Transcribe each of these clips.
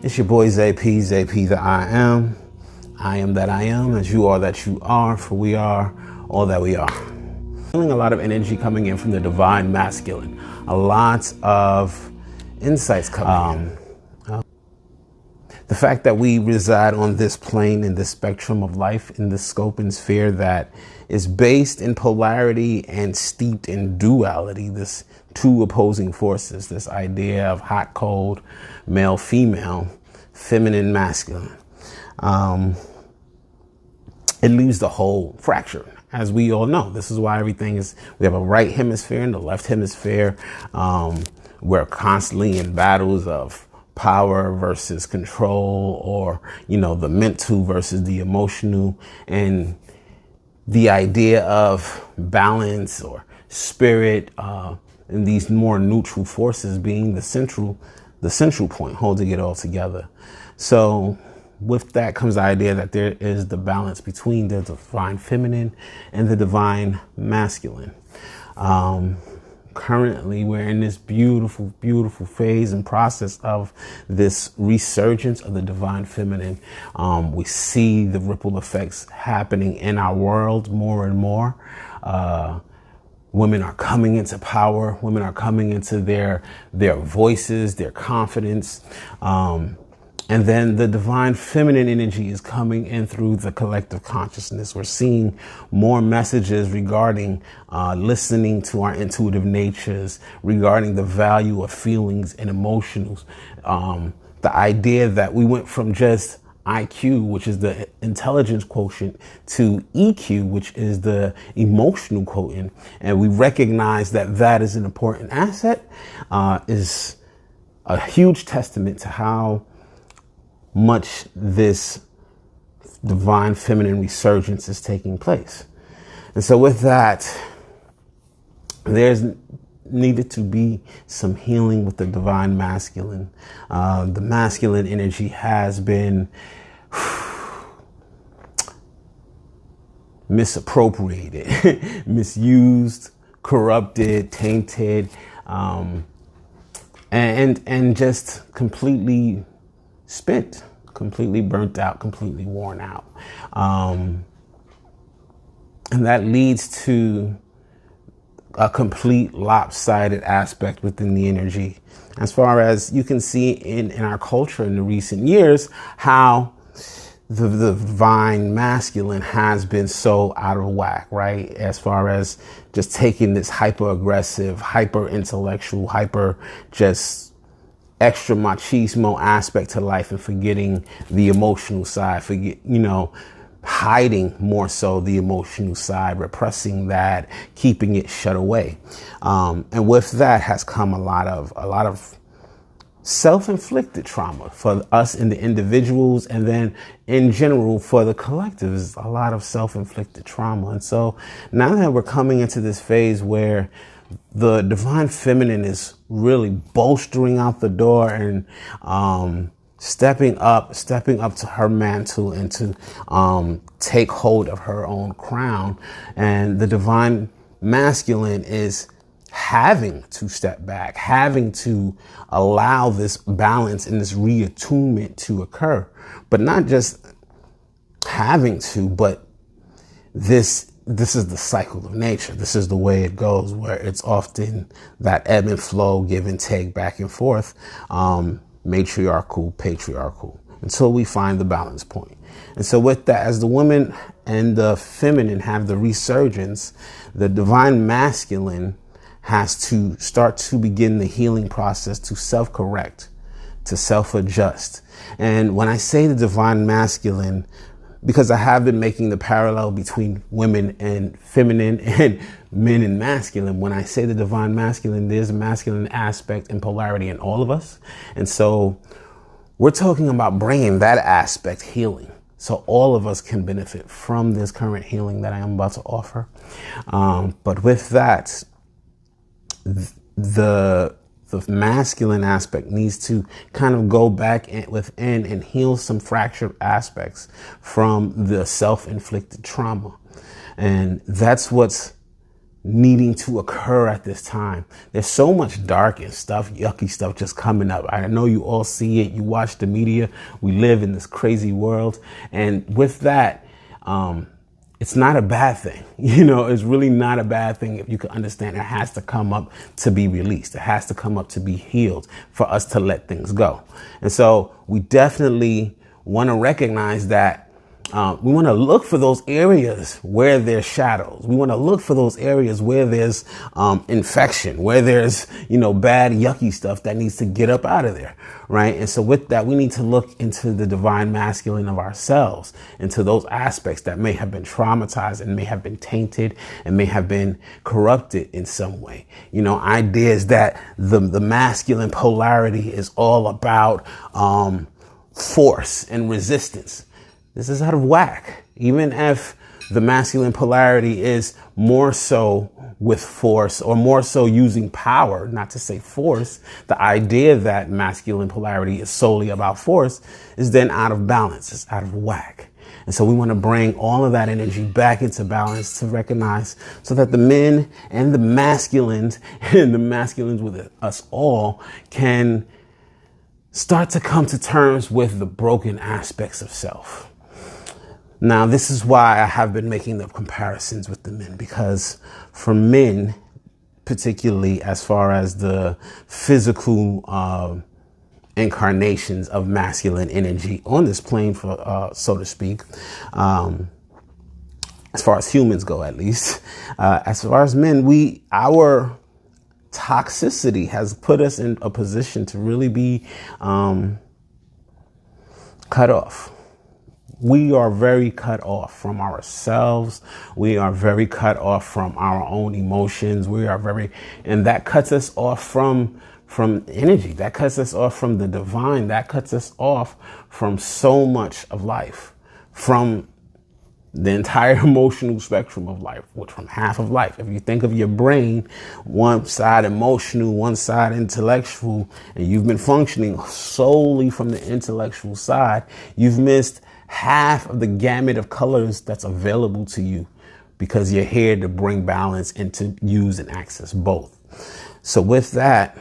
It's your boy Zay-P, Zay-P the I am. I am that I am, as you are that you are, for we are all that we are. Feeling a lot of energy coming in from the divine masculine. A lot of insights coming in. The fact that we reside on this plane, in this spectrum of life, in this scope and sphere that is based in polarity and steeped in duality, this two opposing forces, this idea of hot, cold, male, female, feminine, masculine. It leaves the whole fractured. As we all know, this is why everything is, we have a right hemisphere and the left hemisphere. We're constantly in battles of power versus control, or, the mental versus the emotional, and the idea of balance or spirit, and these more neutral forces being the central point, holding it all together. So with that comes the idea that there is the balance between the divine feminine and the divine masculine. Currently, we're in this beautiful, beautiful phase and process of this resurgence of the divine feminine. We see the ripple effects happening in our world more and more. Women are coming into power. Women are coming into their voices, their confidence. And then the divine feminine energy is coming in through the collective consciousness. We're seeing more messages regarding listening to our intuitive natures, regarding the value of feelings and emotions. The idea that we went from just IQ, which is the intelligence quotient, to EQ, which is the emotional quotient. And we recognize that that is an important asset, is a huge testament to how much this divine feminine resurgence is taking place. And so with that, there's needed to be some healing with the divine masculine. The masculine energy has been misappropriated, misused, corrupted, tainted, and just completely spent, completely burnt out, completely worn out. And that leads to a complete lopsided aspect within the energy. As far as you can see in our culture in the recent years, how the divine masculine has been so out of whack, right? As far as just taking this hyper aggressive, hyper intellectual, hyper just extra machismo aspect to life and forgetting the emotional side, hiding more so the emotional side, repressing that, keeping it shut away. And with that has come a lot of self-inflicted trauma for us in the individuals, and then in general for the collective is a lot of self-inflicted trauma. And so now that we're coming into this phase where the divine feminine is really bolstering out the door and stepping up to her mantle and to take hold of her own crown, and the divine masculine is having to step back, having to allow this balance and this reattunement to occur. But not just having to, but this is the cycle of nature. This is the way it goes, where it's often that ebb and flow, give and take, back and forth, matriarchal, patriarchal, until we find the balance point. And so with that, as the woman and the feminine have the resurgence, the divine masculine has to start to begin the healing process, to self-correct, to self-adjust. And when I say the divine masculine, because I have been making the parallel between women and feminine and men and masculine, when I say the divine masculine, there's a masculine aspect and polarity in all of us. And so we're talking about bringing that aspect healing, so all of us can benefit from this current healing that I am about to offer. But with that, the masculine aspect needs to kind of go back within and heal some fractured aspects from the self-inflicted trauma. And that's what's needing to occur at this time. There's so much dark and stuff, yucky stuff just coming up. I know you all see it. You watch the media. We live in this crazy world. And with that, it's not a bad thing. It's really not a bad thing if you can understand it has to come up to be released. It has to come up to be healed for us to let things go. And so we definitely want to recognize that we want to look for those areas where there's shadows. We want to look for those areas where there's infection, where there's, bad, yucky stuff that needs to get up out of there. Right. And so with that, we need to look into the divine masculine of ourselves, into those aspects that may have been traumatized and may have been tainted and may have been corrupted in some way. Ideas that the masculine polarity is all about force and resistance. This is out of whack. Even if the masculine polarity is more so with force or more so using power, not to say force, the idea that masculine polarity is solely about force is then out of balance. It's out of whack. And so we want to bring all of that energy back into balance to recognize so that the men and the masculines and the masculines with us all can start to come to terms with the broken aspects of self. Now, this is why I have been making the comparisons with the men, because for men, particularly as far as the physical incarnations of masculine energy on this plane, so to speak, as far as humans go, at least, as far as men, our toxicity has put us in a position to really be cut off. We are very cut off from ourselves. We are very cut off from our own emotions. And that cuts us off from energy. That cuts us off from the divine. That cuts us off from so much of life, from the entire emotional spectrum of life, from half of life. If you think of your brain, one side emotional, one side intellectual, and you've been functioning solely from the intellectual side, you've missed half of the gamut of colors that's available to you because you're here to bring balance and to use and access both. So with that,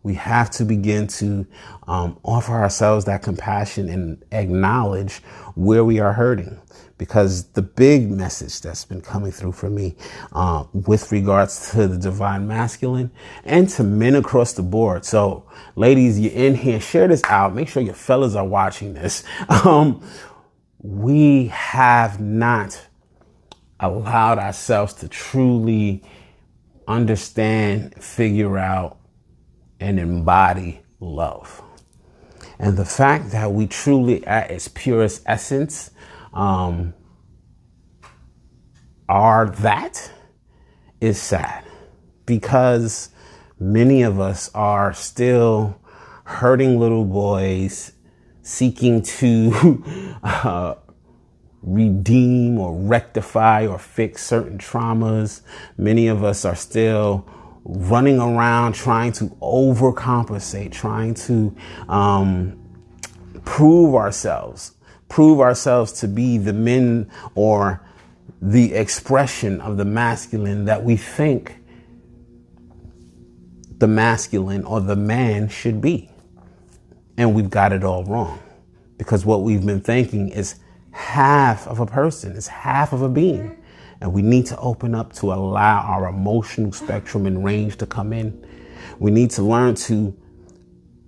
we have to begin to offer ourselves that compassion and acknowledge where we are hurting. Because the big message that's been coming through for me with regards to the divine masculine and to men across the board. So ladies, you're in here, share this out. Make sure your fellas are watching this. We have not allowed ourselves to truly understand, figure out, and embody love. And the fact that we truly, at its purest essence, are that is sad, because many of us are still hurting little boys seeking to redeem or rectify or fix certain traumas. Many of us are still running around trying to overcompensate, trying to prove ourselves to be the men or the expression of the masculine that we think the masculine or the man should be. And we've got it all wrong, because what we've been thinking is half of a person, is half of a being. And we need to open up to allow our emotional spectrum and range to come in. We need to learn to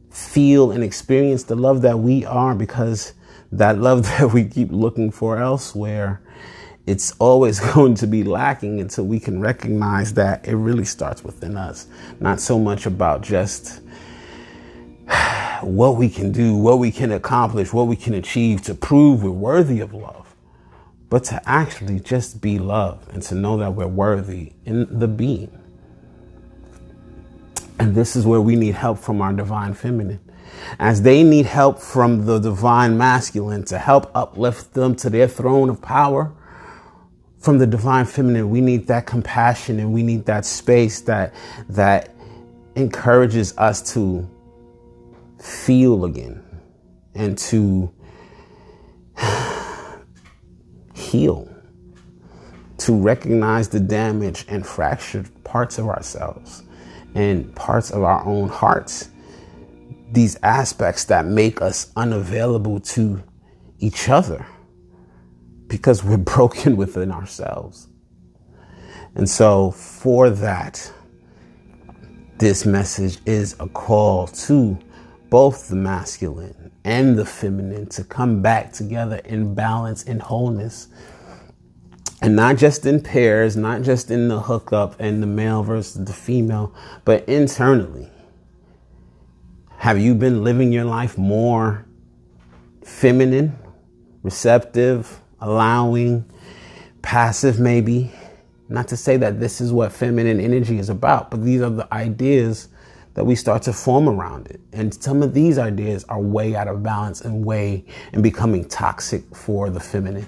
feel and experience the love that we are, because that love that we keep looking for elsewhere, it's always going to be lacking until we can recognize that it really starts within us. Not so much about just what we can do, what we can accomplish, what we can achieve to prove we're worthy of love, but to actually just be love and to know that we're worthy in the being. And this is where we need help from our divine feminine, as they need help from the divine masculine to help uplift them to their throne of power. From the divine feminine, we need that compassion, and we need that space that encourages us to feel again and to heal, to recognize the damage and fractured parts of ourselves and parts of our own hearts, these aspects that make us unavailable to each other because we're broken within ourselves. And so for that, this message is a call to both the masculine and the feminine to come back together in balance and wholeness. And not just in pairs, not just in the hookup and the male versus the female, but internally. Have you been living your life more feminine, receptive, allowing, passive maybe? Not to say that this is what feminine energy is about, but these are the ideas that we start to form around it. And some of these ideas are way out of balance and becoming toxic for the feminine.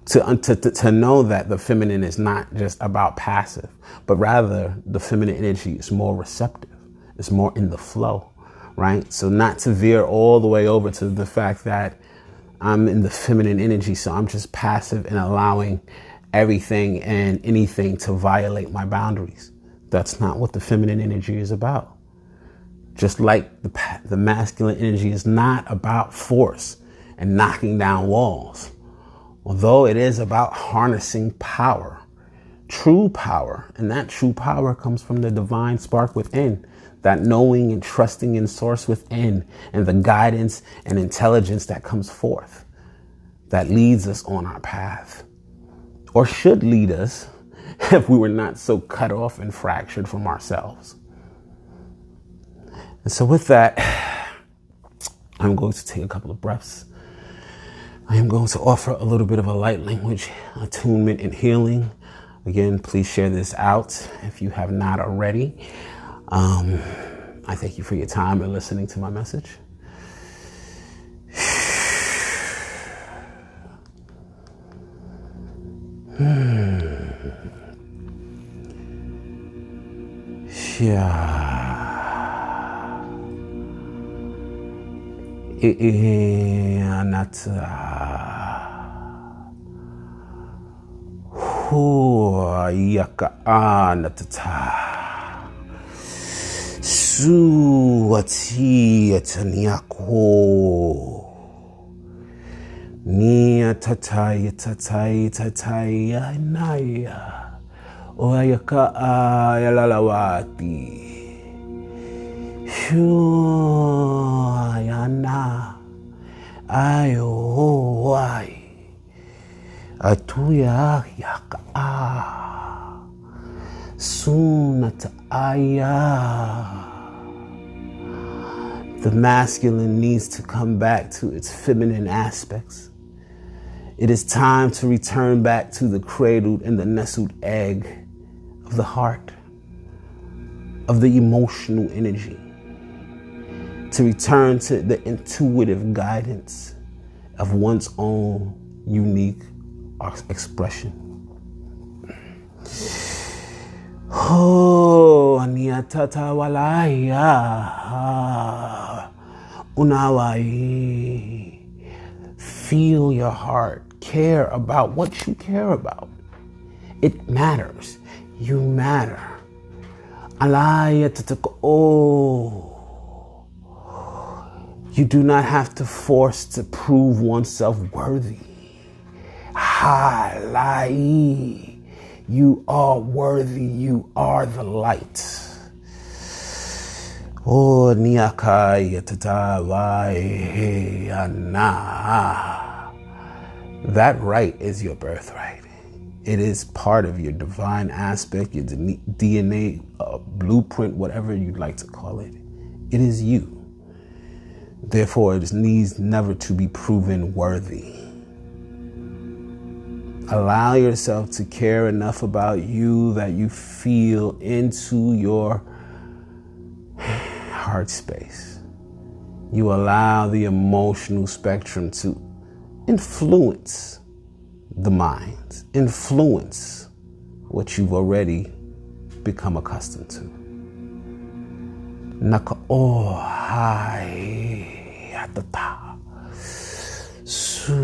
To know that the feminine is not just about passive, but rather the feminine energy is more receptive. It's more in the flow, right? So not to veer all the way over to the fact that I'm in the feminine energy, so I'm just passive and allowing everything and anything to violate my boundaries. That's not what the feminine energy is about. Just like the masculine energy is not about force and knocking down walls. Although it is about harnessing power, true power, and that true power comes from the divine spark within, that knowing and trusting in source within, and the guidance and intelligence that comes forth, that leads us on our path, or should lead us if we were not so cut off and fractured from ourselves. And so with that, I'm going to take a couple of breaths. I am going to offer a little bit of a light language attunement and healing. Again, please share this out if you have not already. I thank you for your time and listening to my message. Nia tatai tatai tatai naya oyaka ayalalawati shuyana ayo ai atuya yaka sunat aya. The masculine needs to come back to its feminine aspects. It is time to return back to the cradled and the nestled egg of the heart, of the emotional energy, to return to the intuitive guidance of one's own unique expression. Oh, niatata walaya unawai. Feel your heart. Care about what you care about. It matters. You matter. Alaya tatako. Oh, you do not have to force to prove oneself worthy. Halai. You are worthy. You are the light. Oh, niakai tatawai ana. That right is your birthright. It is part of your divine aspect, your DNA blueprint, whatever you'd like to call it. It is you. Therefore, it needs never to be proven worthy. Allow yourself to care enough about you that you feel into your heart space. You allow the emotional spectrum to influence the mind, influence what you've already become accustomed to. Naka oh hai atata su